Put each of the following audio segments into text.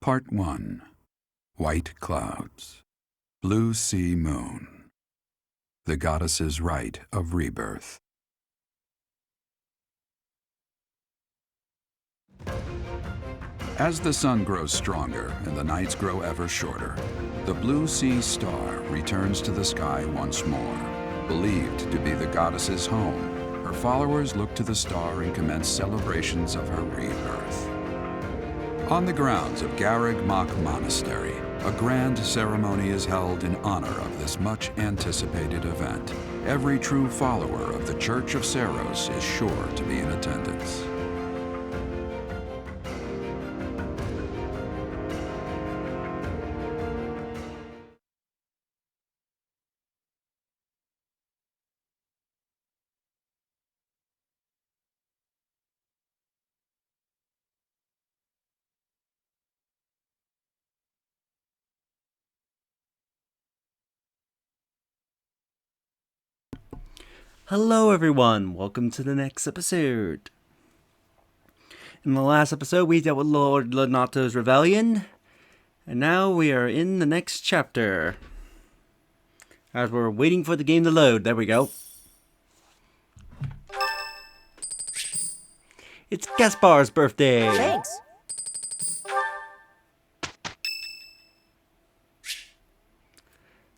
Part 1. White Clouds. Blue Sea Moon. The Goddess's Rite of Rebirth. As the sun grows stronger and the nights grow ever shorter, the Blue Sea Star returns to the sky once more. Believed to be the goddess's home, her followers look to the star and commence celebrations of her rebirth. On the grounds of Garrig Mach Monastery, a grand ceremony is held in honor of this much-anticipated event. Every true follower of the Church of Saros is sure to be in attendance. Hello everyone, welcome to the next episode. In the last episode we dealt with Lord Lonato's rebellion, and now we are in the next chapter. As we're waiting for the game to load, there we go. It's Gaspar's birthday! Thanks.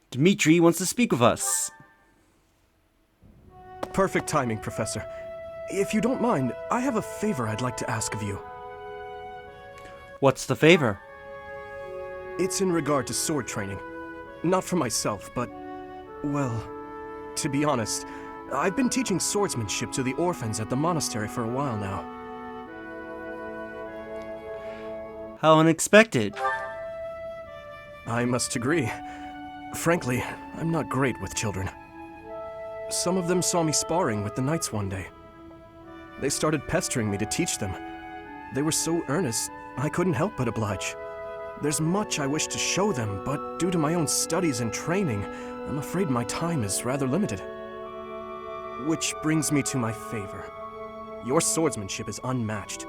Dimitri wants to speak with us. Perfect timing, Professor. If you don't mind, I have a favor I'd like to ask of you. What's the favor? It's in regard to sword training. Not for myself, but, well, to be honest, I've been teaching swordsmanship to the orphans at the monastery for a while now. How unexpected. I must agree. Frankly, I'm not great with children. Some of them saw me sparring with the knights one day. They started pestering me to teach them. They were so earnest, I couldn't help but oblige. There's much I wish to show them, but due to my own studies and training, I'm afraid my time is rather limited. Which brings me to my favor. Your swordsmanship is unmatched.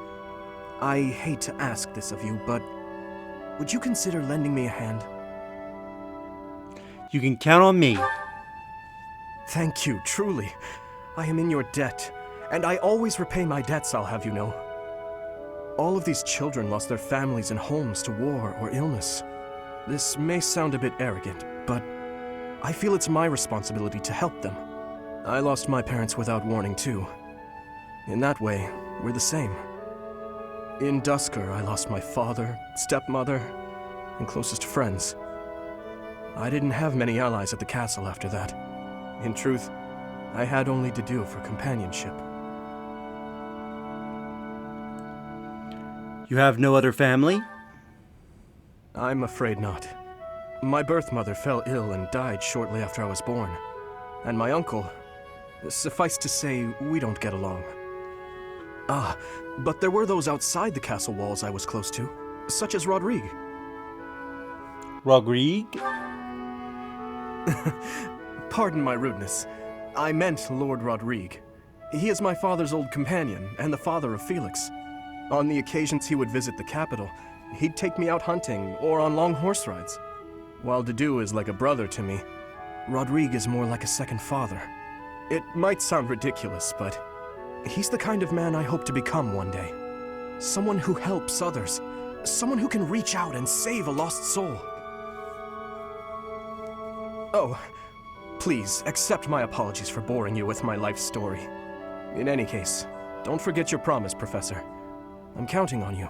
I hate to ask this of you, but would you consider lending me a hand? You can count on me. Thank you, truly. I am in your debt, and I always repay my debts, I'll have you know. All of these children lost their families and homes to war or illness. This may sound a bit arrogant, but I feel it's my responsibility to help them. I lost my parents without warning, too. In that way, we're the same. In Dusker, I lost my father, stepmother, and closest friends. I didn't have many allies at the castle after that. In truth, I had only to do for companionship. You have no other family? I'm afraid not. My birth mother fell ill and died shortly after I was born. And my uncle, suffice to say, we don't get along. But there were those outside the castle walls I was close to, such as Rodrigue. Rodrigue? Pardon my rudeness. I meant Lord Rodrigue. He is my father's old companion, and the father of Felix. On the occasions he would visit the capital, he'd take me out hunting or on long horse rides. While Dedu is like a brother to me, Rodrigue is more like a second father. It might sound ridiculous, but he's the kind of man I hope to become one day. Someone who helps others. Someone who can reach out and save a lost soul. Oh, please, accept my apologies for boring you with my life story. In any case, don't forget your promise, Professor. I'm counting on you.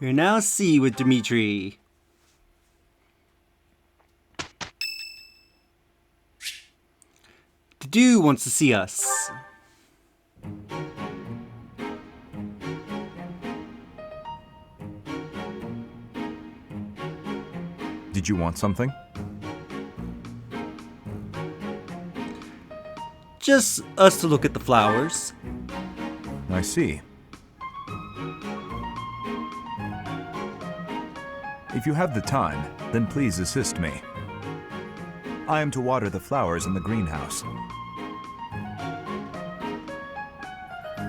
We're now C with Dimitri. Dedu wants to see us. Did you want something? Just us to look at the flowers. I see. If you have the time, then please assist me. I am to water the flowers in the greenhouse.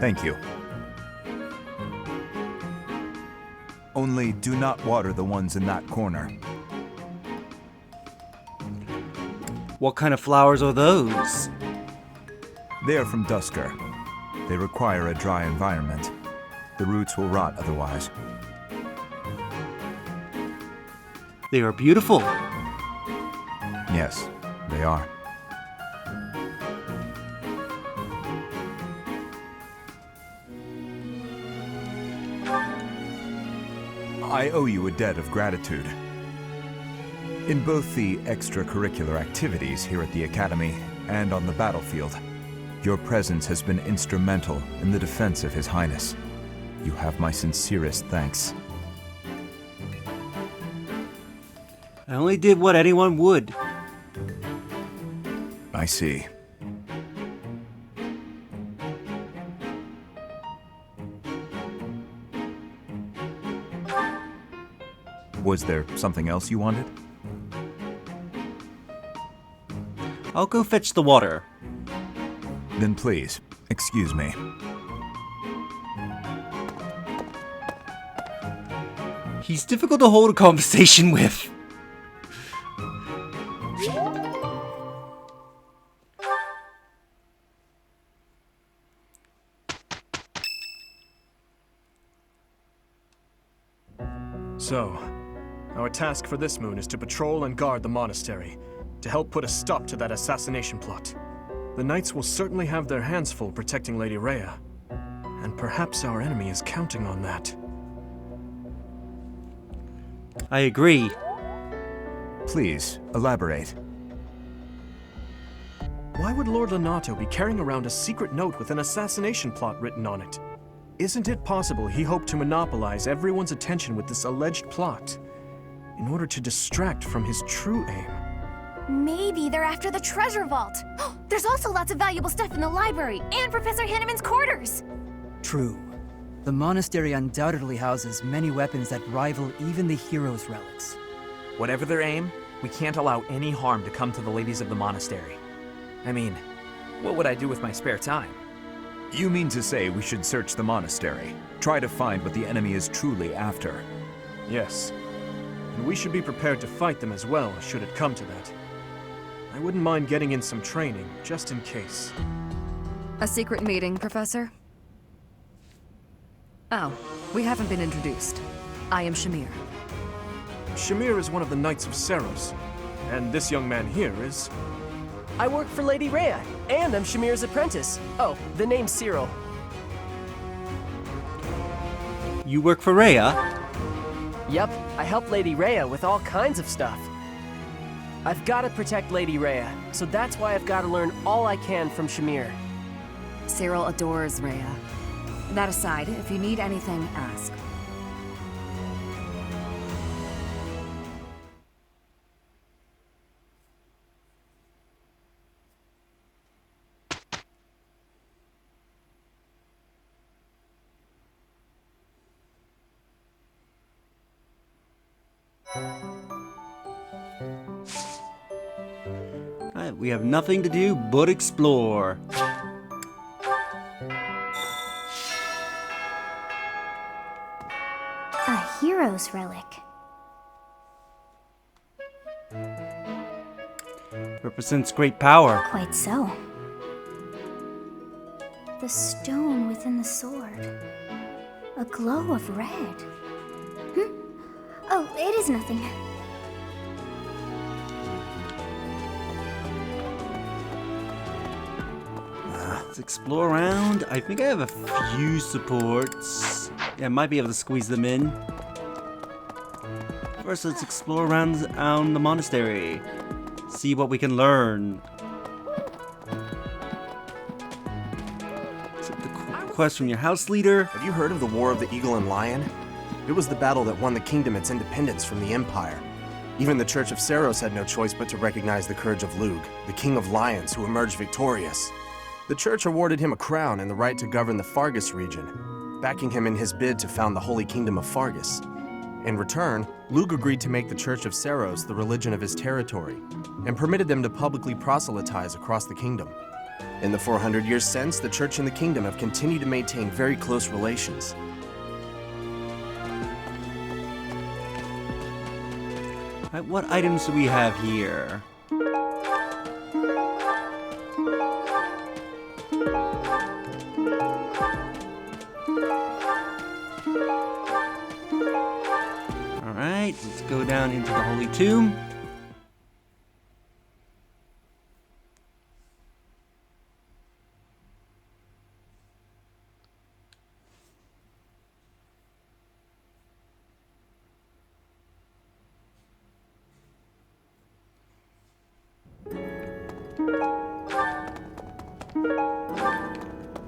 Thank you. Only do not water the ones in that corner. What kind of flowers are those? They are from Dusker. They require a dry environment. The roots will rot otherwise. They are beautiful. Yes, they are. I owe you a debt of gratitude. In both the extracurricular activities here at the Academy and on the battlefield, your presence has been instrumental in the defense of His Highness. You have my sincerest thanks. I only did what anyone would. I see. Was there something else you wanted? I'll go fetch the water. Then please, excuse me. He's difficult to hold a conversation with. So, our task for this moon is to patrol and guard the monastery, to help put a stop to that assassination plot. The knights will certainly have their hands full protecting Lady Rhea, and perhaps our enemy is counting on that. I agree. Please, elaborate. Why would Lord Lonato be carrying around a secret note with an assassination plot written on it? Isn't it possible he hoped to monopolize everyone's attention with this alleged plot in order to distract from his true aim? Maybe they're after the treasure vault. There's also lots of valuable stuff in the library and Professor Hinneman's quarters. True. The monastery undoubtedly houses many weapons that rival even the hero's relics. Whatever their aim, we can't allow any harm to come to the ladies of the monastery. I mean, what would I do with my spare time? You mean to say we should search the monastery, try to find what the enemy is truly after? Yes. And we should be prepared to fight them as well, should it come to that. I wouldn't mind getting in some training, just in case. A secret meeting, Professor? Oh, we haven't been introduced. I am Shamir. Shamir is one of the Knights of Seros, and this young man here is... I work for Lady Rhea, and I'm Shamir's apprentice. Oh, the name's Cyril. You work for Rhea? Yep, I help Lady Rhea with all kinds of stuff. I've got to protect Lady Rhea, so that's why I've got to learn all I can from Shamir. Cyril adores Rhea. That aside, if you need anything, ask. We have nothing to do but explore. A hero's relic. Represents great power. Quite so. The stone within the sword. A glow of red. Oh, it is nothing. Let's explore around. I think I have a few supports. Yeah, I might be able to squeeze them in. First, let's explore around the monastery. See what we can learn. Accept the quest from your house leader. Have you heard of the War of the Eagle and Lion? It was the battle that won the kingdom its independence from the Empire. Even the Church of Seros had no choice but to recognize the courage of Lug, the King of Lions who emerged victorious. The church awarded him a crown and the right to govern the Fargus region, backing him in his bid to found the Holy Kingdom of Fargus. In return, Lug agreed to make the Church of Seros the religion of his territory, and permitted them to publicly proselytize across the kingdom. In the 400 years since, the Church and the Kingdom have continued to maintain very close relations. Alright, what items do we have here? Alright, let's go down into the Holy Tomb.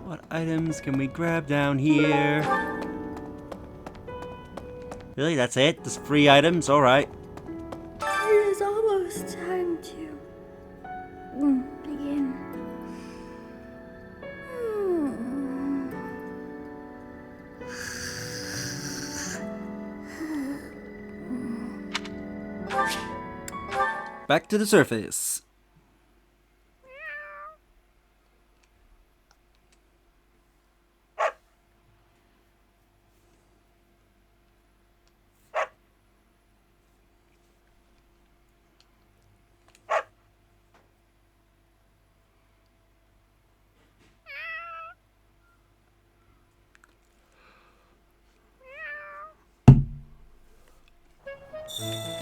What items can we grab down here? Really, that's it? Just 3 items? Alright. It is almost time to begin. Back to the surface.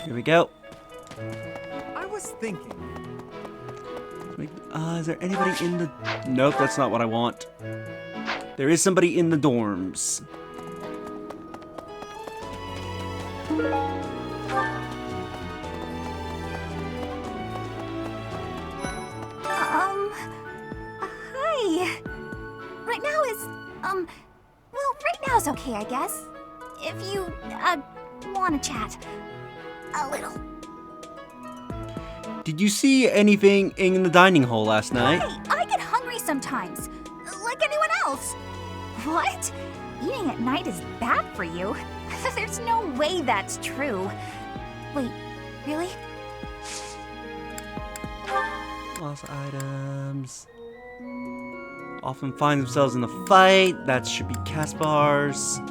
Here we go. I was thinking. Is there anybody in the... Nope, that's not what I want. There is somebody in the dorms. Hi. Right now is, well, right now's okay, I guess. If you, want to chat. A little. Did you see anything in the dining hall last night? Hey, I get hungry sometimes. Like anyone else. What? Eating at night is bad for you? There's no way that's true. Wait, really? Lost items. Often find themselves in a fight. That should be Caspar's.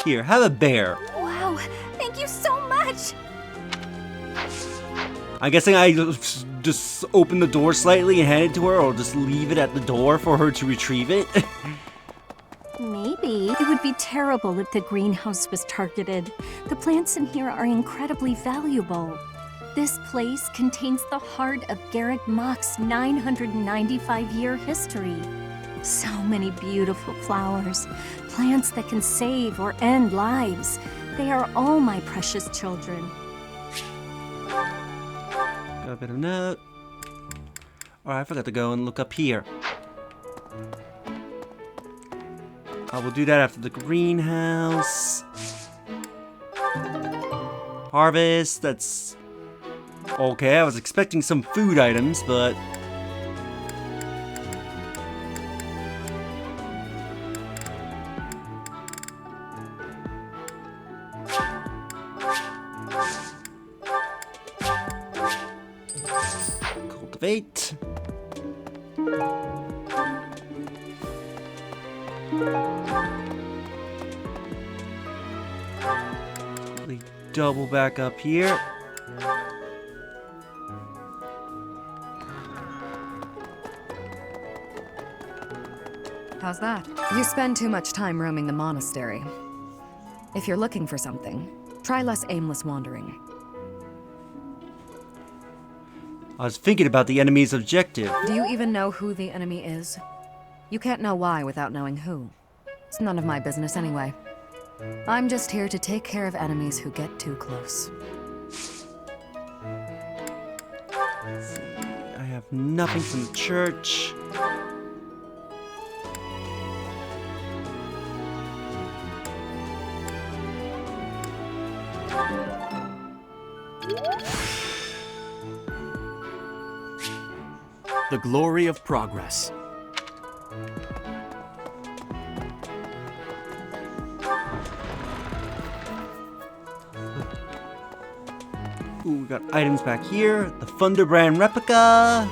Here, have a bear. Wow, thank you so much. I'm guessing I just open the door slightly and hand it to her, or just leave it at the door for her to retrieve it. Maybe. It would be terrible if the greenhouse was targeted. The plants in here are incredibly valuable. This place contains the heart of Garrick Mach's 995-year history. So many beautiful flowers, plants that can save or end lives. They are all my precious children. Got a bit of note. Alright, I forgot to go and look up here. I will do that after the greenhouse. Harvest, that's... okay, I was expecting some food items, but... cultivate. Really double back up here. How's that? You spend too much time roaming the monastery. If you're looking for something, try less aimless wandering. I was thinking about the enemy's objective. Do you even know who the enemy is? You can't know why without knowing who. It's none of my business anyway. I'm just here to take care of enemies who get too close. Let's see. I have nothing from the church. The glory of progress. Ooh, we got items back here. The Thunderbrand replica.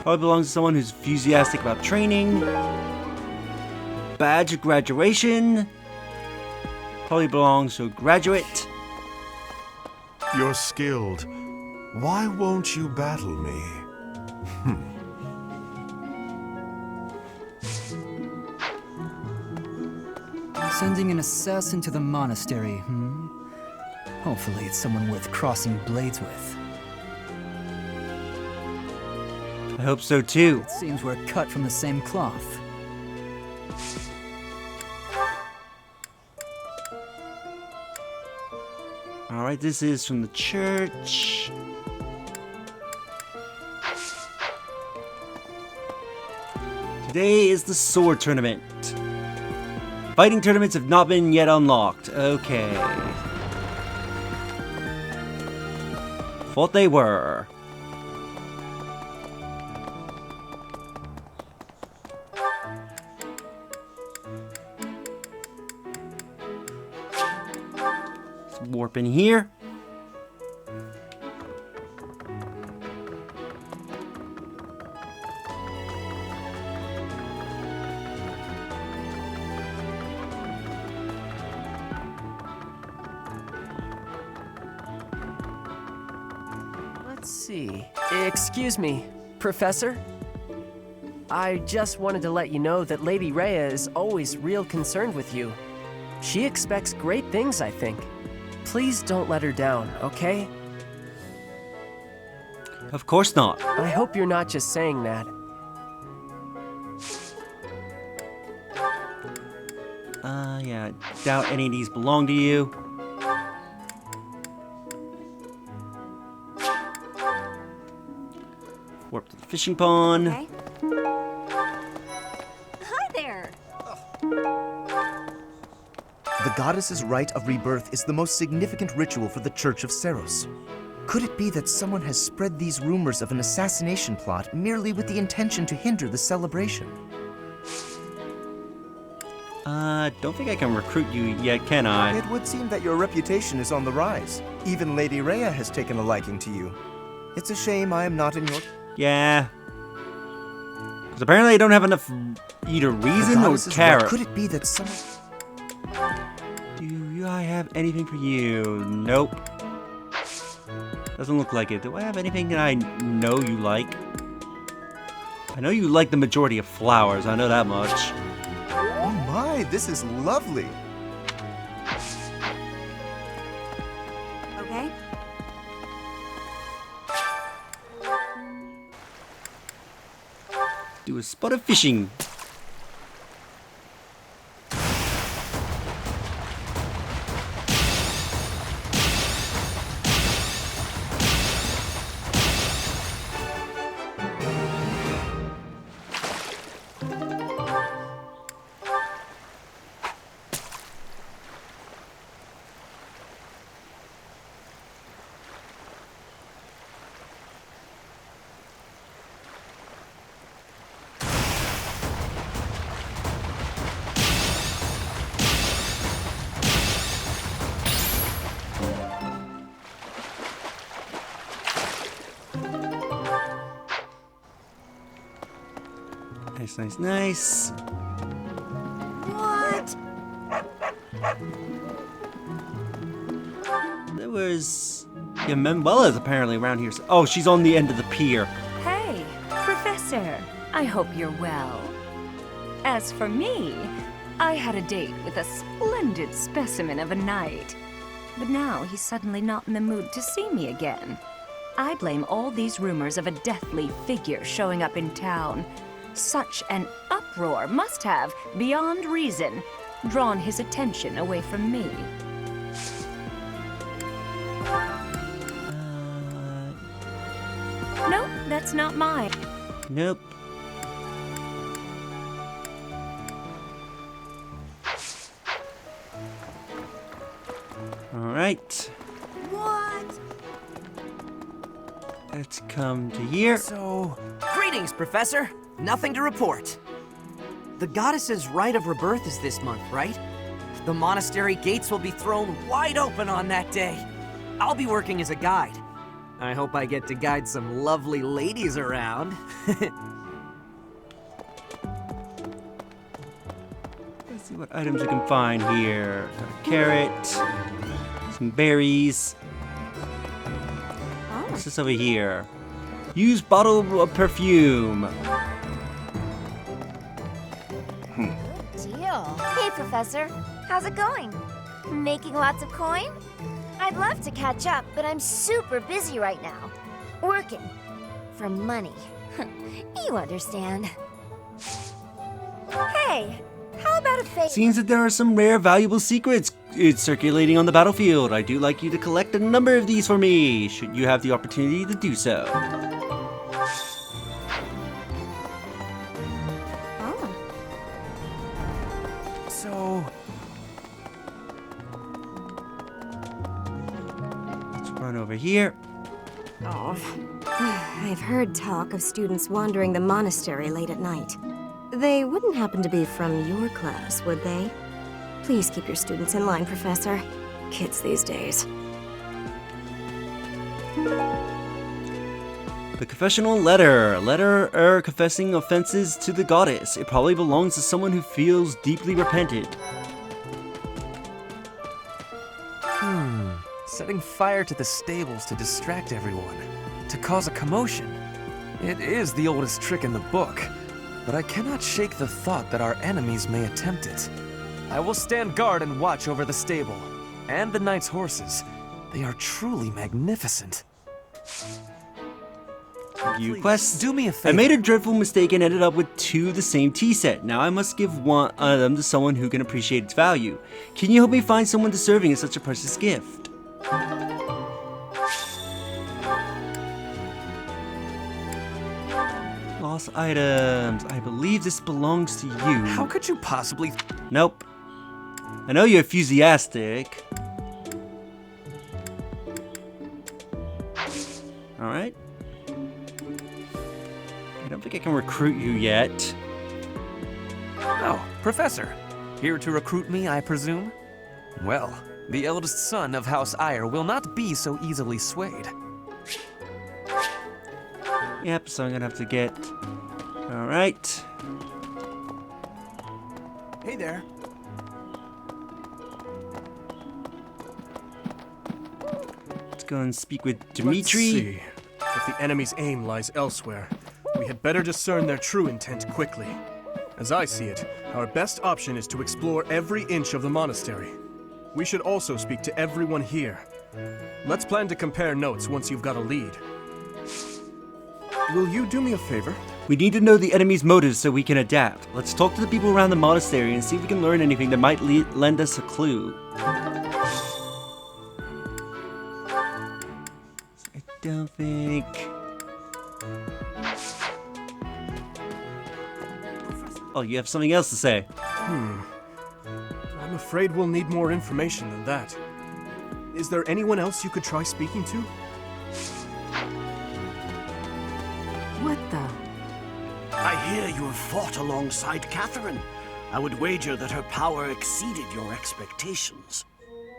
Probably belongs to someone who's enthusiastic about training. Badge of graduation. Probably belongs to a graduate. You're skilled. Why won't you battle me? Sending an assassin to the monastery, Hopefully it's someone worth crossing blades with. I hope so too. It seems we're cut from the same cloth. Alright, this is from the church. Today is the sword tournament. Fighting tournaments have not been yet unlocked. Okay. Thought they were. Let's warp in here. Let's see. Excuse me, Professor? I just wanted to let you know that Lady Rhea is always real concerned with you. She expects great things, I think. Please don't let her down, okay? Of course not. I hope you're not just saying that. Yeah, I doubt any of these belong to you. Warp to the fishing pond. Okay. Hi there. The goddess's rite of rebirth is the most significant ritual for the Church of Seros. Could it be that someone has spread these rumors of an assassination plot merely with the intention to hinder the celebration? Don't think I can recruit you yet, can I? It would seem that your reputation is on the rise. Even Lady Rhea has taken a liking to you. It's a shame I am not in your... Yeah. Because apparently I don't have enough either reason or carrot. Could it be that someone... Do I have anything for you? Nope. Doesn't look like it. Do I have anything that I know you like? I know you like the majority of flowers. I know that much. Oh my, this is lovely. Okay. Do a spot of fishing. Nice, nice, nice. What? There was... Yeah, Manuela's apparently around here. Oh, she's on the end of the pier. Hey, Professor. I hope you're well. As for me, I had a date with a splendid specimen of a knight. But now he's suddenly not in the mood to see me again. I blame all these rumors of a deathly figure showing up in town. Such an uproar must have, beyond reason, drawn his attention away from me. Nope, that's not mine. Nope. Alright. What? Let's come to here. So, greetings, Professor. Nothing to report. The goddess's rite of rebirth is this month, right? The monastery gates will be thrown wide open on that day. I'll be working as a guide. I hope I get to guide some lovely ladies around. Let's see what items we can find here. Got a carrot, some berries. What's this over here? Use bottle of perfume. Deal. Hey, Professor. How's it going? Making lots of coin? I'd love to catch up, but I'm super busy right now. Working. For money. You understand. Hey, how about a favor? Seems that there are some rare valuable secrets circulating on the battlefield. I'd like you to collect a number of these for me, should you have the opportunity to do so. So... let's run over here. Oh. I've heard talk of students wandering the monastery late at night. They wouldn't happen to be from your class, would they? Please keep your students in line, Professor. Kids these days. The confessional letter. A letter confessing offenses to the goddess. It probably belongs to someone who feels deeply repented. Setting fire to the stables to distract everyone. To cause a commotion. It is the oldest trick in the book. But I cannot shake the thought that our enemies may attempt it. I will stand guard and watch over the stable. And the knight's horses. They are truly magnificent. You quest. Do me a favor. I made a dreadful mistake and ended up with 2 of the same tea set. Now I must give one of them to someone who can appreciate its value. Can you help me find someone deserving of such a precious gift? Lost items. I believe this belongs to you. How could you possibly... Nope. I know you're enthusiastic. Alright. I don't think I can recruit you yet. Oh, Professor. Here to recruit me, I presume? Well, the eldest son of House Eyre will not be so easily swayed. Yep, so I'm gonna have to get... Alright. Hey there. Let's go and speak with Dimitri. Let's see. If the enemy's aim lies elsewhere, we had better discern their true intent quickly. As I see it, our best option is to explore every inch of the monastery. We should also speak to everyone here. Let's plan to compare notes once you've got a lead. Will you do me a favor? We need to know the enemy's motives so we can adapt. Let's talk to the people around the monastery and see if we can learn anything that might lend us a clue. I don't think... Oh, you have something else to say. I'm afraid we'll need more information than that. Is there anyone else you could try speaking to? What the? I hear you have fought alongside Catherine. I would wager that her power exceeded your expectations.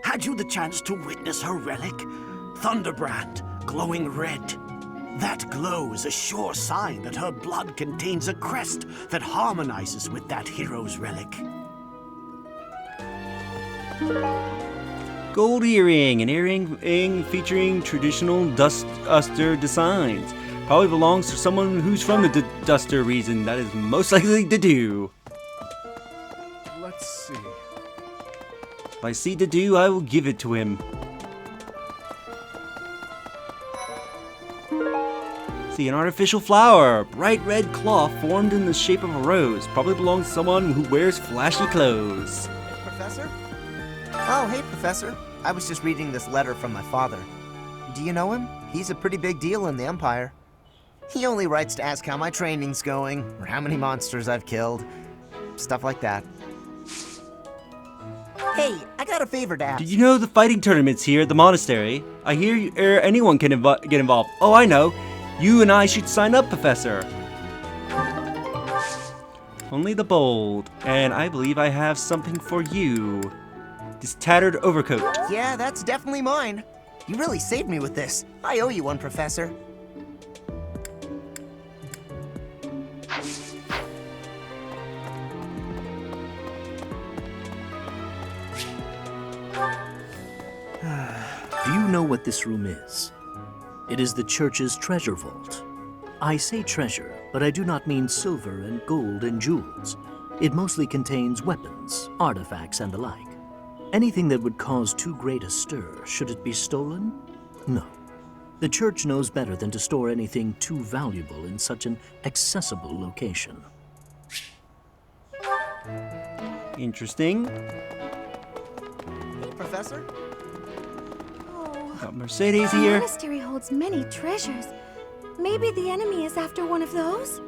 Had you the chance to witness her relic? Thunderbrand, glowing red. That glow is a sure sign that her blood contains a crest that harmonizes with that hero's relic. Gold earring, an earring featuring traditional duster designs. Probably belongs to someone who's from the duster region. That is most likely Dedu. Let's see. If I see Dedu, I will give it to him. See, an artificial flower. Bright red cloth formed in the shape of a rose. Probably belongs to someone who wears flashy clothes. Professor? Oh, hey, Professor. I was just reading this letter from my father. Do you know him? He's a pretty big deal in the Empire. He only writes to ask how my training's going, or how many monsters I've killed. Stuff like that. Hey, I got a favor to ask. Did you know the fighting tournaments here at the monastery? I hear anyone can get involved. Oh, I know. You and I should sign up, Professor. Only the bold. And I believe I have something for you. This tattered overcoat. Yeah, that's definitely mine. You really saved me with this. I owe you one, Professor. Do you know what this room is? It is the church's treasure vault. I say treasure, but I do not mean silver and gold and jewels. It mostly contains weapons, artifacts, and the like. Anything that would cause too great a stir, should it be stolen? No. The church knows better than to store anything too valuable in such an accessible location. Interesting. Hey, Professor. Got Mercedes The here. monastery holds many treasures. Maybe the enemy is after one of those?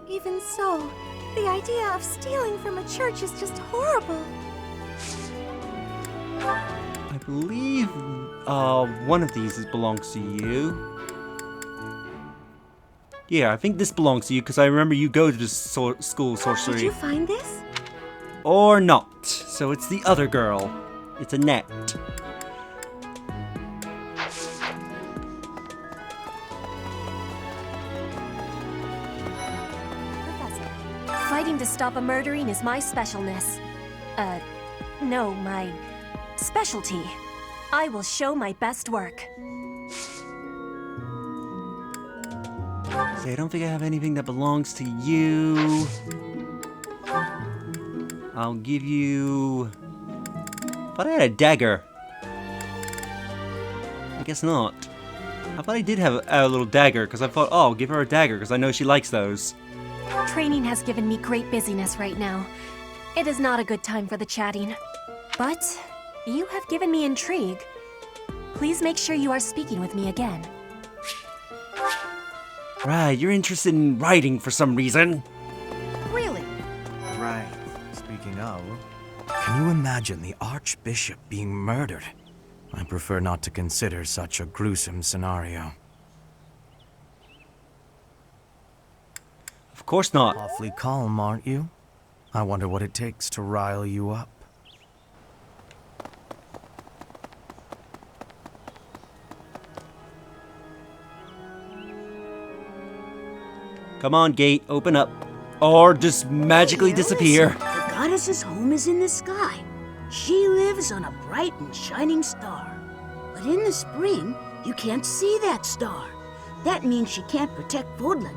Even so, the idea of stealing from a church is just horrible. I believe one of these belongs to you. Yeah, I think this belongs to you because I remember you go to the school of sorcery. Did you find this? Or not. So it's the other girl. It's Annette. Fighting to stop a murdering is my specialness. No, my specialty. I will show my best work. See, I don't think I have anything that belongs to you. I'll give you... I thought I had a dagger. I guess not. I thought I did have a little dagger, because I thought, oh, I'll give her a dagger, because I know she likes those. Training has given me great busyness right now. It is not a good time for the chatting. But you have given me intrigue. Please make sure you are speaking with me again. Right, you're interested in writing for some reason. Really? Right. Speaking of, can you imagine the Archbishop being murdered? I prefer not to consider such a gruesome scenario. Of course not. Awfully calm, aren't you? I wonder what it takes to rile you up. Come on, gate, open up. Or just magically disappear. The goddess's home is in the sky. She lives on a bright and shining star. But in the spring, you can't see that star. That means she can't protect Fodlan.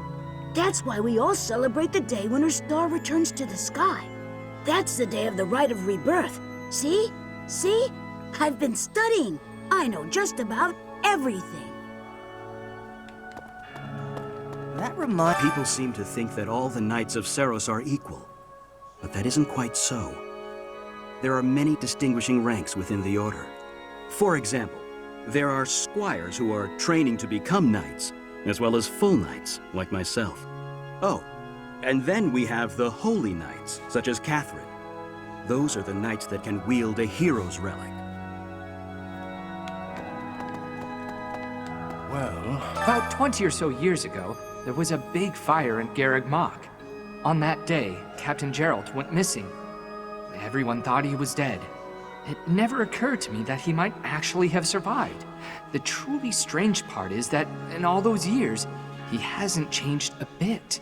That's why we all celebrate the day when her star returns to the sky. That's the day of the rite of rebirth. See? See? I've been studying. I know just about everything. That reminds... People seem to think that all the Knights of Seros are equal. But that isn't quite so. There are many distinguishing ranks within the Order. For example, there are squires who are training to become knights, as well as full knights, like myself. Oh, and then we have the holy knights, such as Catherine. Those are the knights that can wield a hero's relic. Well... About 20 or so years ago, there was a big fire in Garreg Mach. On that day, Captain Geralt went missing. Everyone thought he was dead. It never occurred to me that he might actually have survived. The truly strange part is that in all those years, he hasn't changed a bit.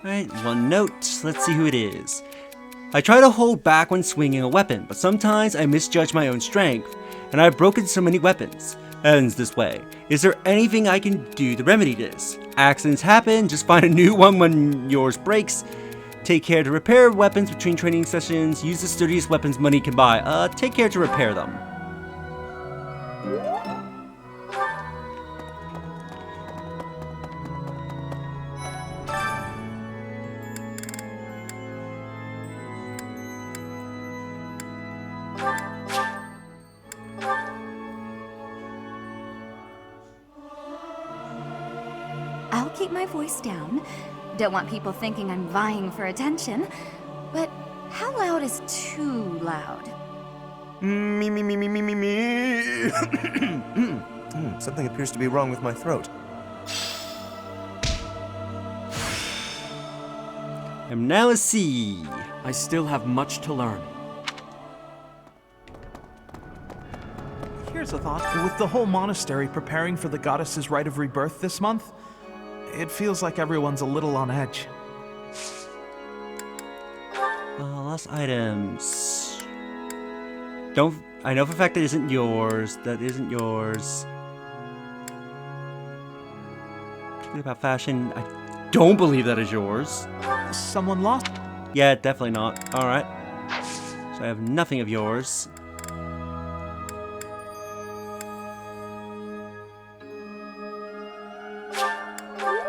Right, one note. Let's see who it is. I try to hold back when swinging a weapon, but sometimes I misjudge my own strength, and I've broken so many weapons. Ends this way. Is there anything I can do to remedy this? Accidents happen, just find a new one when yours breaks. Take care to repair weapons between training sessions. Use the sturdiest weapons money can buy. Take care to repair them. I'll keep my voice down. Don't want people thinking I'm vying for attention. But how loud is too loud? Me. Something appears to be wrong with my throat. I'm now a C. I still have much to learn. Here's a thought. With the whole monastery preparing for the goddess's rite of rebirth this month, it feels like everyone's a little on edge. Lost items. I know for a fact that isn't yours. That isn't yours. Particularly about fashion, I don't believe that is yours. Someone lost? Yeah, definitely not. Alright. So I have nothing of yours.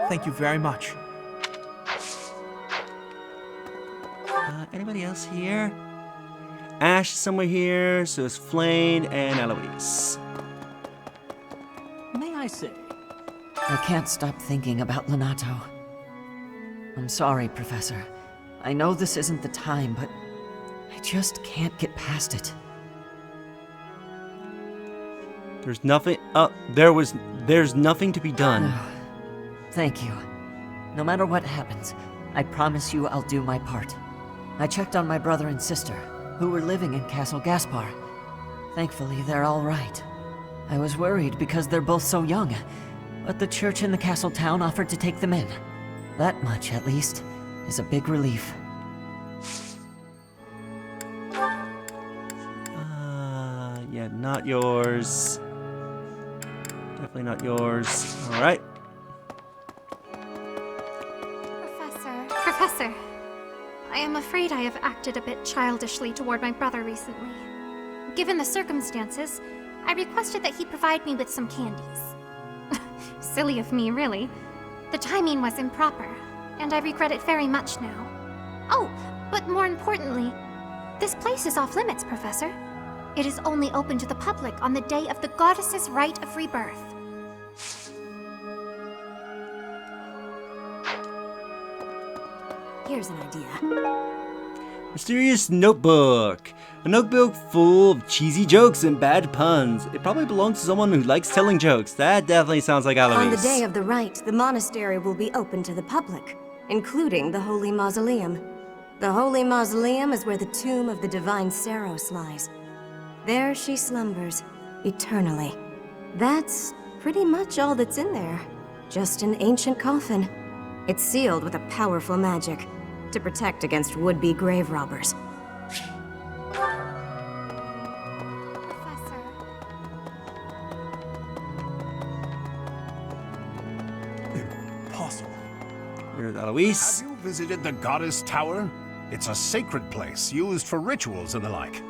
Thank you very much. Anybody else here? Ash is somewhere here, so is Flane and Eloise. May I say? I can't stop thinking about Lenato. I'm sorry, Professor. I know this isn't the time, but I just can't get past it. There's nothing. There's nothing to be done. Thank you. No matter what happens, I promise you I'll do my part. I checked on my brother and sister, who were living in Castle Gaspar. Thankfully, they're all right. I was worried because they're both so young, but the church in the castle town offered to take them in. That much, at least, is a big relief. Yeah, not yours. Definitely not yours. Alright. Professor, I am afraid I have acted a bit childishly toward my brother recently. Given the circumstances, I requested that he provide me with some candies. Silly of me, really. The timing was improper, and I regret it very much now. Oh, but more importantly, this place is off limits, Professor. It is only open to the public on the day of the goddess's rite of rebirth. Here's an idea. Mysterious notebook. A notebook full of cheesy jokes and bad puns. It probably belongs to someone who likes telling jokes. That definitely sounds like Eloise. On the day of the rite, the monastery will be open to the public, including the Holy Mausoleum. The Holy Mausoleum is where the tomb of the divine Saros lies. There she slumbers, eternally. That's pretty much all that's in there. Just an ancient coffin. It's sealed with a powerful magic to protect against would-be grave robbers. Impossible. Here's Eloise. Have you visited the Goddess Tower? It's a sacred place used for rituals and the like.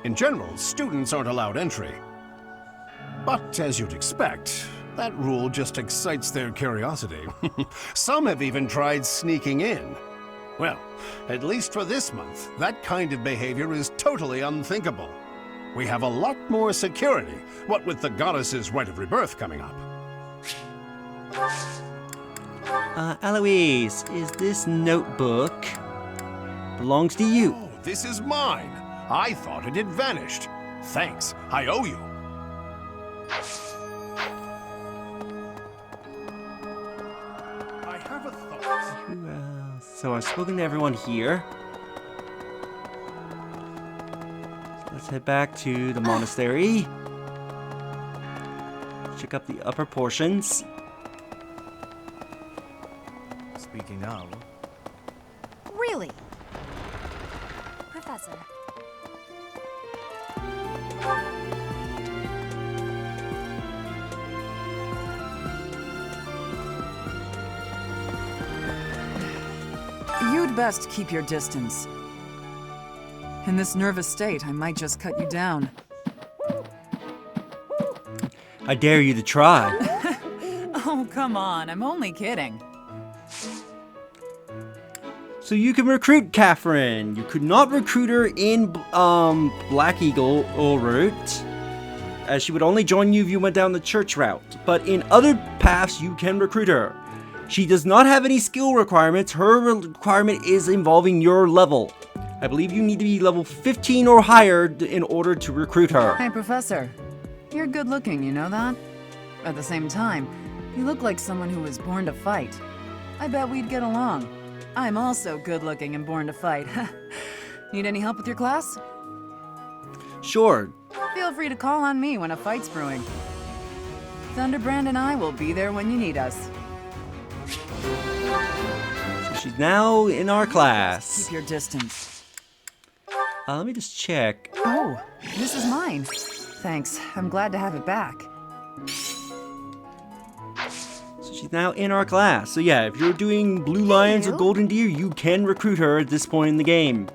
In general, students aren't allowed entry. But as you'd expect, that rule just excites their curiosity. Some have even tried sneaking in. Well, at least for this month, that kind of behavior is totally unthinkable. We have a lot more security, what with the goddess's rite of rebirth coming up. Eloise, is this notebook belongs to you? Oh, this is mine. I thought it had vanished. Thanks, I owe you. I have a thought. So I've spoken to everyone here. So let's head back to the monastery. Check up the upper portions. Speaking of... Really? Professor. You'd best keep your distance. In this nervous state, I might just cut you down. I dare you to try. Oh, come on, I'm only kidding. So you can recruit Catherine. You could not recruit her in Black Eagle route, as she would only join you if you went down the church route. But in other paths, you can recruit her. She does not have any skill requirements. Her requirement is involving your level. I believe you need to be level 15 or higher in order to recruit her. Hey, Professor. You're good looking, you know that? At the same time, you look like someone who was born to fight. I bet we'd get along. I'm also good looking and born to fight. Need any help with your class? Sure. Feel free to call on me when a fight's brewing. Thunderbrand and I will be there when you need us. So she's now in our class. Keep your distance. Let me just check. Oh, this is mine. Thanks. I'm glad to have it back. So she's now in our class. So yeah, if you're doing Blue Lions or Golden Deer, you can recruit her at this point in the game.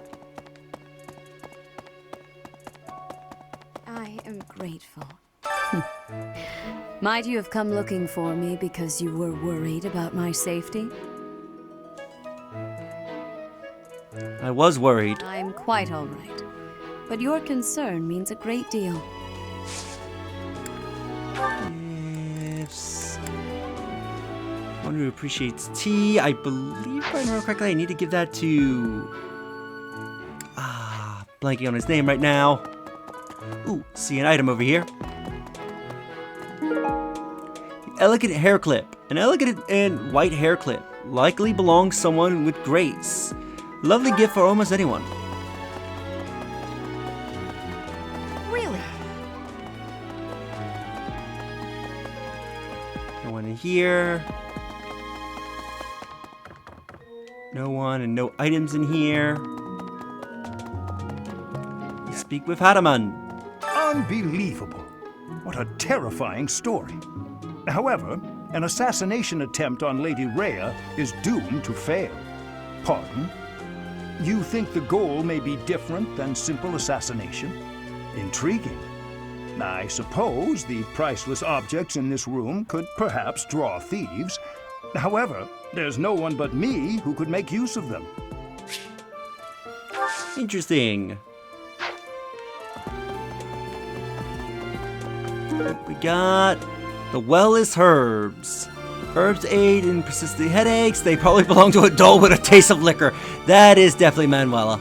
I am grateful. Might you have come looking for me because you were worried about my safety? I was worried. I'm quite all right. But your concern means a great deal. Yes. One who appreciates tea. I believe, if I remember correctly, I need to give that to... blanking on his name right now. Ooh, see an item over here. Elegant hair clip. An elegant and white hair clip. Likely belongs to someone with grace. Lovely gift for almost anyone. Really? No one in here. No one and no items in here. Speak with Haruman. Unbelievable. What a terrifying story. However, an assassination attempt on Lady Rhea is doomed to fail. Pardon? You think the goal may be different than simple assassination? Intriguing. I suppose the priceless objects in this room could perhaps draw thieves. However, there's no one but me who could make use of them. Interesting. We got the Wellness Herbs. Herbs aid in persistent headaches. They probably belong to a doll with a taste of liquor. That is definitely Manuela.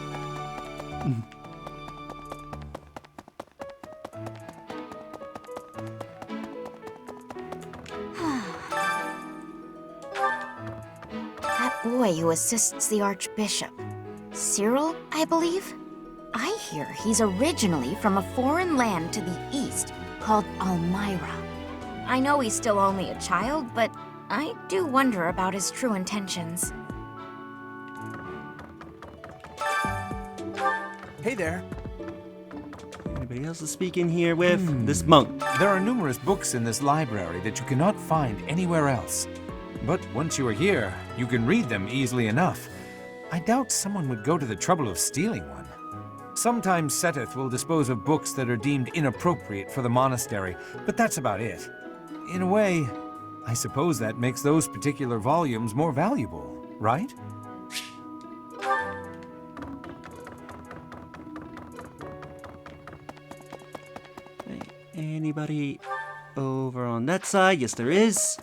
That boy who assists the Archbishop. Cyril, I believe? I hear he's originally from a foreign land to the east called Almyra. I know he's still only a child, but I do wonder about his true intentions. Hey there. Anybody else to speak in here with? This monk. There are numerous books in this library that you cannot find anywhere else. But once you are here, you can read them easily enough. I doubt someone would go to the trouble of stealing one. Sometimes Seteth will dispose of books that are deemed inappropriate for the monastery, but that's about it. In a way, I suppose that makes those particular volumes more valuable, right? Anybody over on that side? Yes, there is.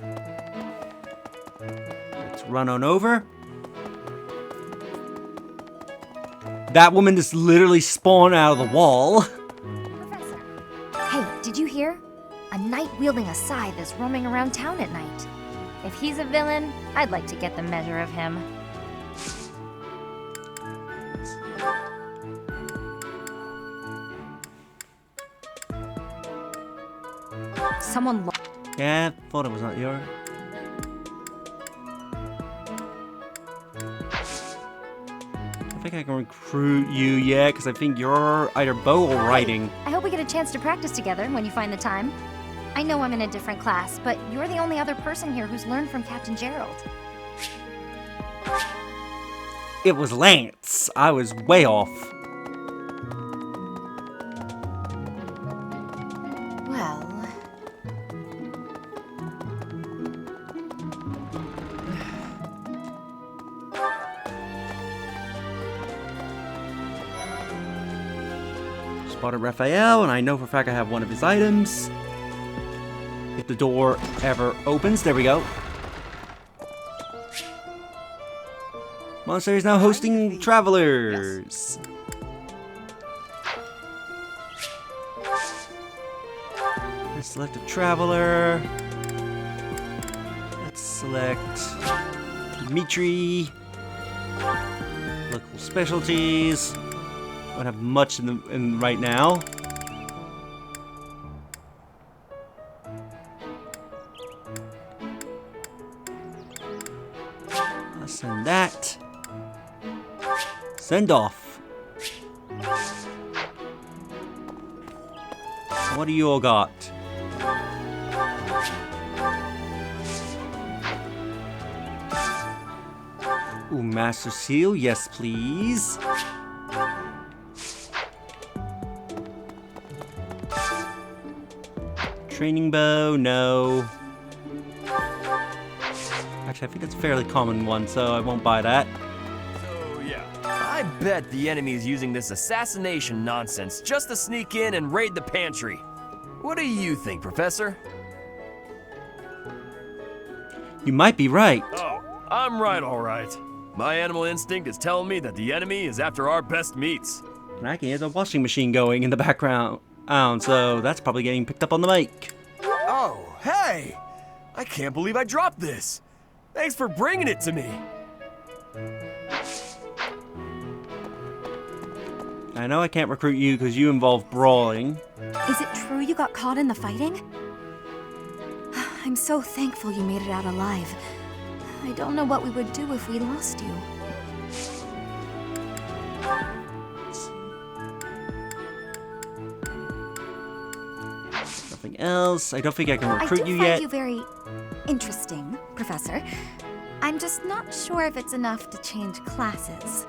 Let's run on over. That woman just literally spawned out of the wall. Professor. Hey, did you hear? A knight wielding a scythe is roaming around town at night. If he's a villain, I'd like to get the measure of him. Someone Yeah, thought it was not your. I think I can recruit you yet, because I think you're either bow or riding. I hope we get a chance to practice together when you find the time. I know I'm in a different class, but you're the only other person here who's learned from Captain Gerald. It was Lance. I was way off. Well... Spotted Raphael, and I know for a fact I have one of his items. If the door ever opens, there we go. Monastery is now hosting travelers. Let's select a traveler. Let's select Dimitri. Local specialties. Don't have much in right now. Send that. Send off. What do you all got? Ooh, Master Seal, yes please. Training bow, no. Actually, I think that's a fairly common one, so I won't buy that. So, yeah. I bet the enemy is using this assassination nonsense just to sneak in and raid the pantry. What do you think, Professor? You might be right. Oh, I'm right, all right. My animal instinct is telling me that the enemy is after our best meats. And I can hear the washing machine going in the background, so that's probably getting picked up on the mic. Oh, hey! I can't believe I dropped this. Thanks for bringing it to me. I know I can't recruit you because you involve brawling. Is it true you got caught in the fighting? I'm so thankful you made it out alive. I don't know what we would do if we lost you. Nothing else. I don't think I can recruit you yet. I do find you very interesting, Professor. I'm just not sure if it's enough to change classes.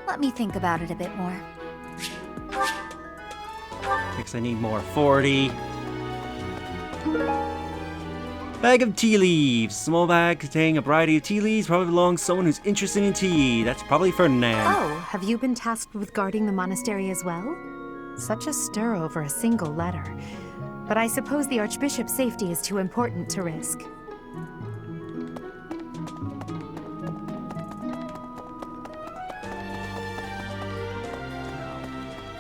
Let me think about it a bit more. Because I need more authority. Bag of tea leaves. Small bag containing a variety of tea leaves. Probably belongs to someone who's interested in tea. That's probably Ferdinand. Oh, have you been tasked with guarding the monastery as well? Such a stir over a single letter. But I suppose the Archbishop's safety is too important to risk.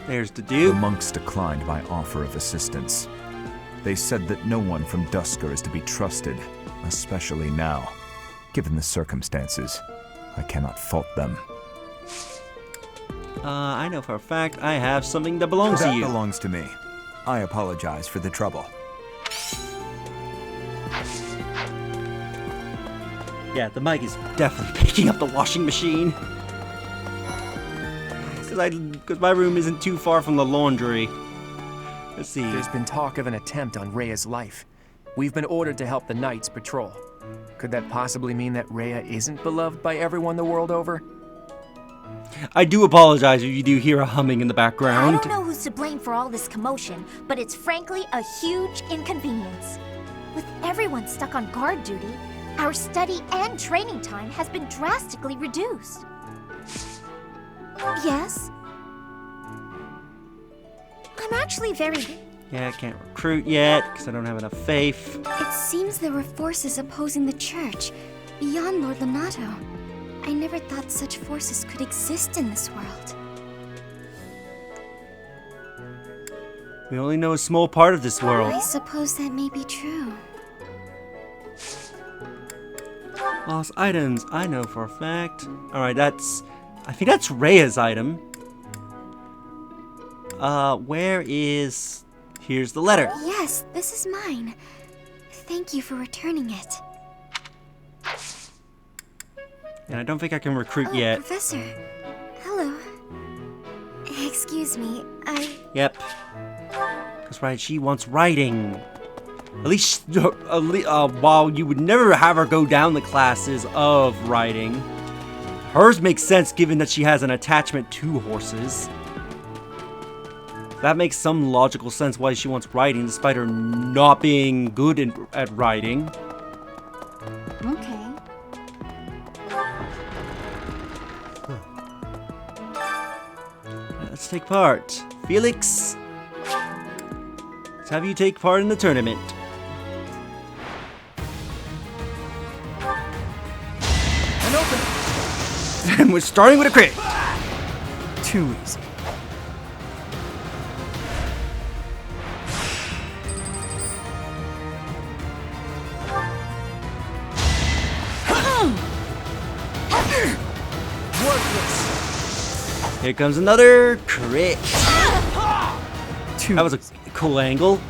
There's the dude. The monks declined my offer of assistance. They said that no one from Dusker is to be trusted, especially now. Given the circumstances, I cannot fault them. I know for a fact I have something that belongs to you. That belongs to me. I apologize for the trouble. Yeah, the mic is definitely picking up the washing machine. Because my room isn't too far from the laundry. Let's see. There's been talk of an attempt on Rhea's life. We've been ordered to help the Knights patrol. Could that possibly mean that Rhea isn't beloved by everyone the world over? I do apologize if you do hear a humming in the I background. don't know who's to blame for all this commotion, but it's frankly a huge inconvenience. With everyone stuck on guard duty, our study and training time has been drastically reduced. Yes? I'm actually very... Yeah, I can't recruit yet because I don't have enough faith. It seems there were forces opposing the church, beyond Lord Lonato. I never thought such forces could exist in this world. We only know a small part of this world. I suppose that may be true. Lost items, I know for a fact. Alright, I think that's Rhea's item. Where is... Here's the letter. Yes, this is mine. Thank you for returning it. And I don't think I can recruit yet. Professor. Hello. Excuse me, Yep. That's right, she wants writing. At least, while you would never have her go down the classes of writing, hers makes sense given that she has an attachment to horses. That makes some logical sense why she wants writing, despite her not being good at writing. Okay. Let's take part. Felix, let's have you take part in the tournament. And open. And we're starting with a crit. Too easy. Here comes another crit. That was a cool angle.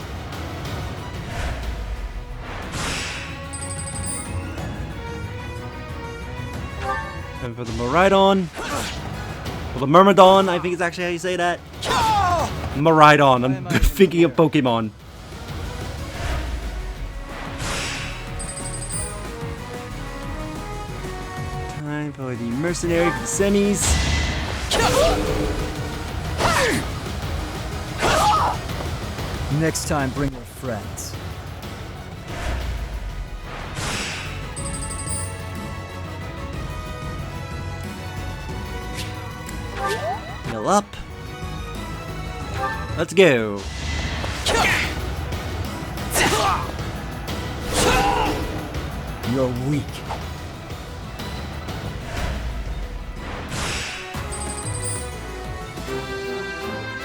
And for the Miraidon. Or the Myrmidon, I think is actually how you say that. Miraidon, I'm thinking of Pokemon. Time for the Mercenary for the semis. Next time, bring your friends. Heal up. Let's go. You're weak.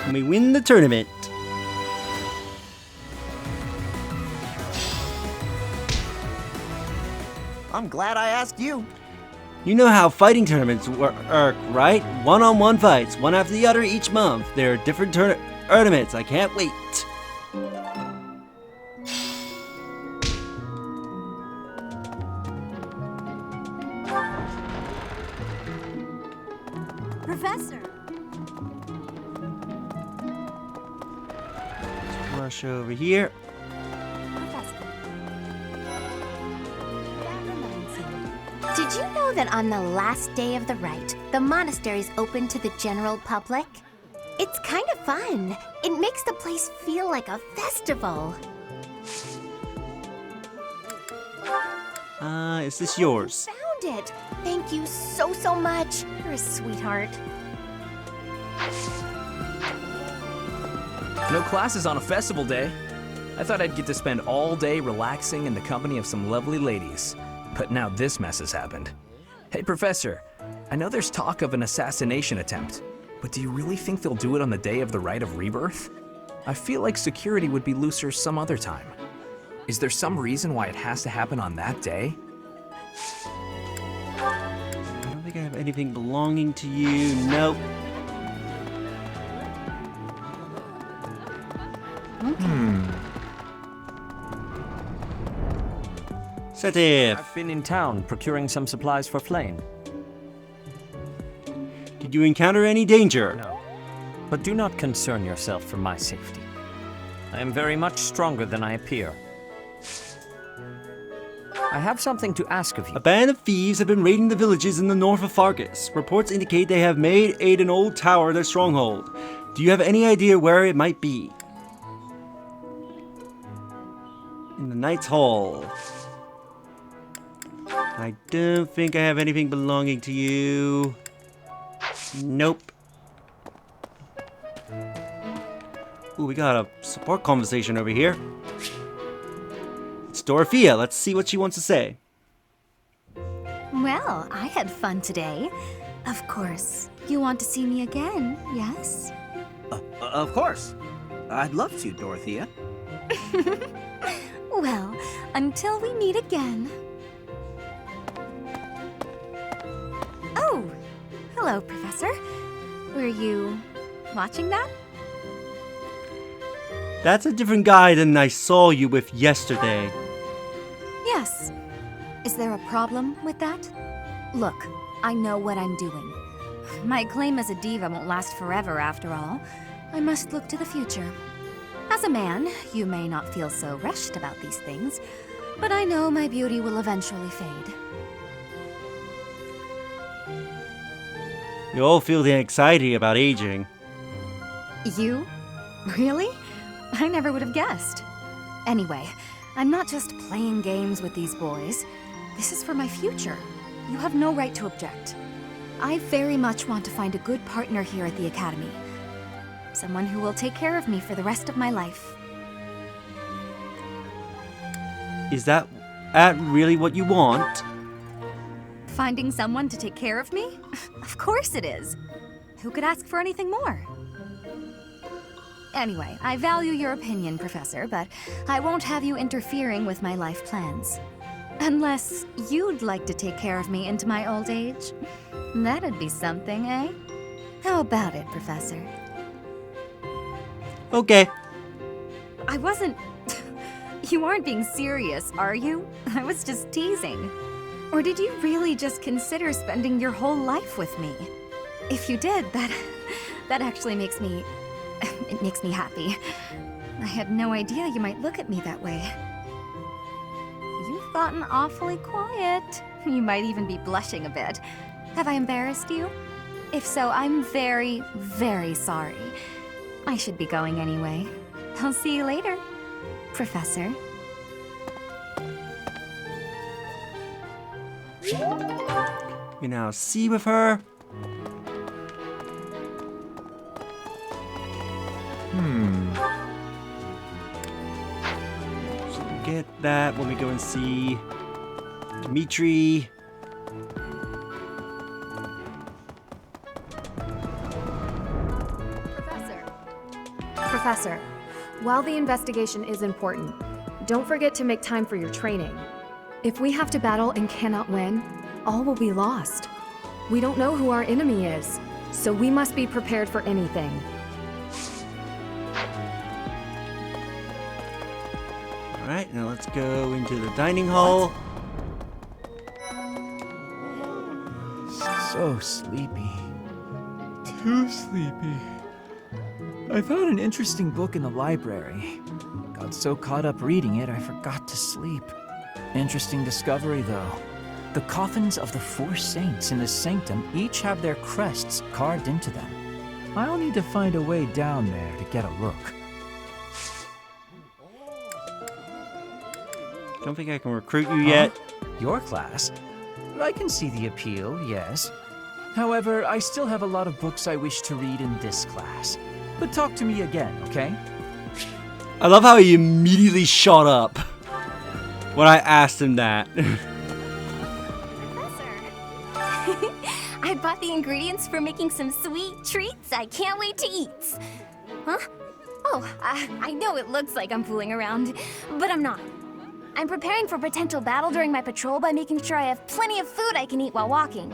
And we win the tournament. I'm glad I asked you. You know how fighting tournaments work, right? One-on-one fights, one after the other each month. There are different tournaments. I can't wait. Professor! Rush over here. Did you know that on the last day of the rite, the monastery's open to the general public? It's kind of fun. It makes the place feel like a festival. Is this yours? Found it! Thank you so much. You're a sweetheart. No classes on a festival day. I thought I'd get to spend all day relaxing in the company of some lovely ladies. But now this mess has happened. Hey, Professor, I know there's talk of an assassination attempt, but do you really think they'll do it on the day of the Rite of Rebirth? I feel like security would be looser some other time. Is there some reason why it has to happen on that day? I don't think I have anything belonging to you. Nope. Setif. I've been in town procuring some supplies for Flame. Did you encounter any danger? No. But do not concern yourself for my safety. I am very much stronger than I appear. I have something to ask of you. A band of thieves have been raiding the villages in the north of Fargus. Reports indicate they have made an old tower their stronghold. Do you have any idea where it might be? In the Knight's Hall. I don't think I have anything belonging to you. Nope. Ooh, we got a support conversation over here. It's Dorothea. Let's see what she wants to say. Well, I had fun today. Of course, you want to see me again, yes? Of course. I'd love to, Dorothea. Well, until we meet again. Oh, hello, Professor. Were you watching that? That's a different guy than I saw you with yesterday. Yes. Is there a problem with that? Look, I know what I'm doing. My claim as a diva won't last forever, after all. I must look to the future. As a man, you may not feel so rushed about these things, but I know my beauty will eventually fade. You all feel the anxiety about aging. You? Really? I never would have guessed. Anyway, I'm not just playing games with these boys. This is for my future. You have no right to object. I very much want to find a good partner here at the Academy. Someone who will take care of me for the rest of my life. Is that really what you want? Finding someone to take care of me? Of course it is. Who could ask for anything more? Anyway, I value your opinion, Professor, but I won't have you interfering with my life plans. Unless you'd like to take care of me into my old age. That'd be something, eh? How about it, Professor? Okay. I wasn't... You aren't being serious, are you? I was just teasing. Or did you really just consider spending your whole life with me? If you did, that actually makes me... it makes me happy. I had no idea you might look at me that way. You've gotten awfully quiet. You might even be blushing a bit. Have I embarrassed you? If so, I'm very, very sorry. I should be going anyway. I'll see you later, Professor. You now see with her. So we'll get that when we go and see Dimitri. Professor, while the investigation is important, don't forget to make time for your training. If we have to battle and cannot win, all will be lost. We don't know who our enemy is, so we must be prepared for anything. Alright, now let's go into the dining hall. So sleepy. Too sleepy. I found an interesting book in the library. Got so caught up reading it, I forgot to sleep. Interesting discovery, though. The coffins of the 4 saints in the sanctum each have their crests carved into them. I'll need to find a way down there to get a look. Don't think I can recruit you yet. Your class? I can see the appeal, yes. However, I still have a lot of books I wish to read in this class. But talk to me again, okay? I love how he immediately shot up when I asked him that. I bought the ingredients for making some sweet treats I can't wait to eat. Huh? Oh, I know it looks like I'm fooling around, but I'm not. I'm preparing for potential battle during my patrol by making sure I have plenty of food I can eat while walking.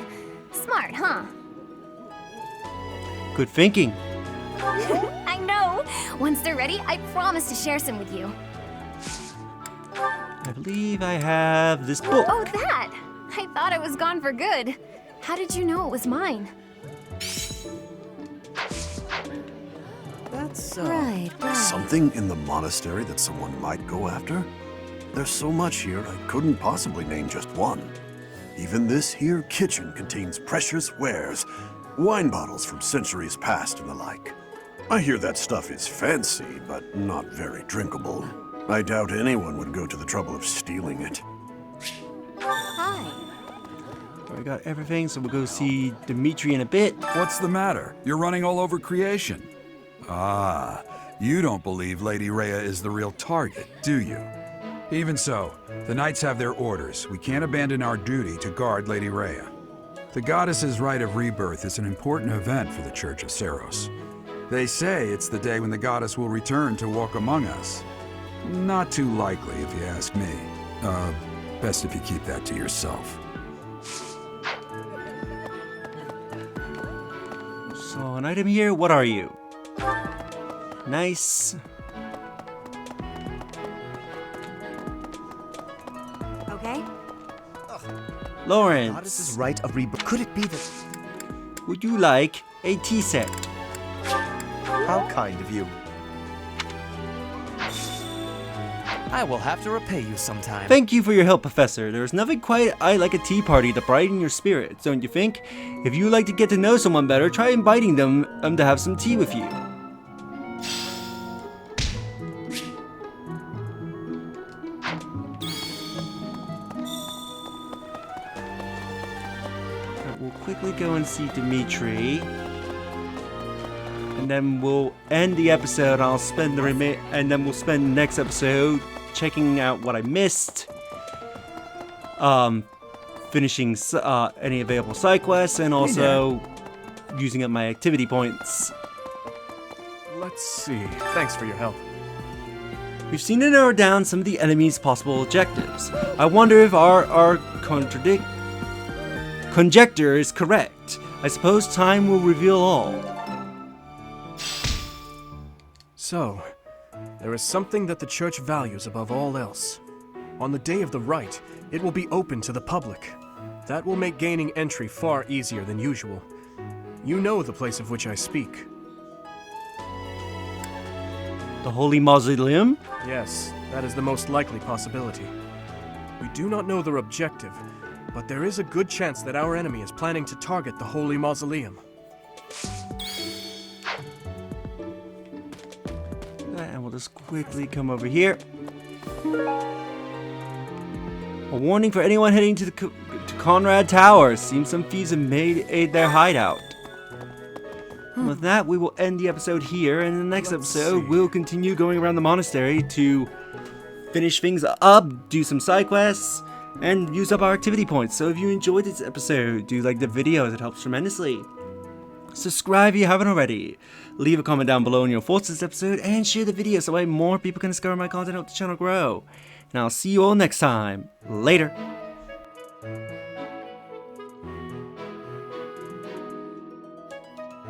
Smart, huh? Good thinking. I know! Once they're ready, I promise to share some with you. I believe I have this book. Oh, that! I thought it was gone for good. How did you know it was mine? That's, Right. Something in the monastery that someone might go after? There's so much here, I couldn't possibly name just one. Even this here kitchen contains precious wares, wine bottles from centuries past and the like. I hear that stuff is fancy, but not very drinkable. I doubt anyone would go to the trouble of stealing it. Hi. We got everything, so we'll go see Dimitri in a bit. What's the matter? You're running all over creation. Ah, you don't believe Lady Rhea is the real target, do you? Even so, the knights have their orders. We can't abandon our duty to guard Lady Rhea. The goddess's rite of rebirth is an important event for the Church of Seros. They say it's the day when the goddess will return to walk among us. Not too likely, if you ask me. Best if you keep that to yourself. So, an item here, what are you? Nice. Okay? Lawrence. Goddess's rite of rebirth. Could it be that... Would you like a tea set? How kind of you. I will have to repay you sometime. Thank you for your help, Professor. There's nothing quite like a tea party to brighten your spirits, don't you think? If you would like to get to know someone better, try inviting them to have some tea with you. We'll quickly go and see Dimitri. And then we'll end the episode. I'll spend the and then we'll spend the next episode checking out what I missed, finishing any available side quests, and also using up my activity points. Let's see. Thanks for your help. We've seen to narrow down some of the enemy's possible objectives. I wonder if our conjecture is correct. I suppose time will reveal all. So, there is something that the Church values above all else. On the day of the rite, it will be open to the public. That will make gaining entry far easier than usual. You know the place of which I speak. The Holy Mausoleum? Yes, that is the most likely possibility. We do not know their objective, but there is a good chance that our enemy is planning to target the Holy Mausoleum. And we'll just quickly come over here. A warning for anyone heading to Conrad Tower. Seems some thieves may aid their hideout. And with that, we will end the episode here, and in the next episode, we'll continue going around the monastery to finish things up, do some side quests, and use up our activity points. So if you enjoyed this episode, do like the videos, it helps tremendously. Subscribe if you haven't already. Leave a comment down below on your thoughts on this episode, and share the video so that more people can discover my content and help the channel grow. And I'll see you all next time. Later.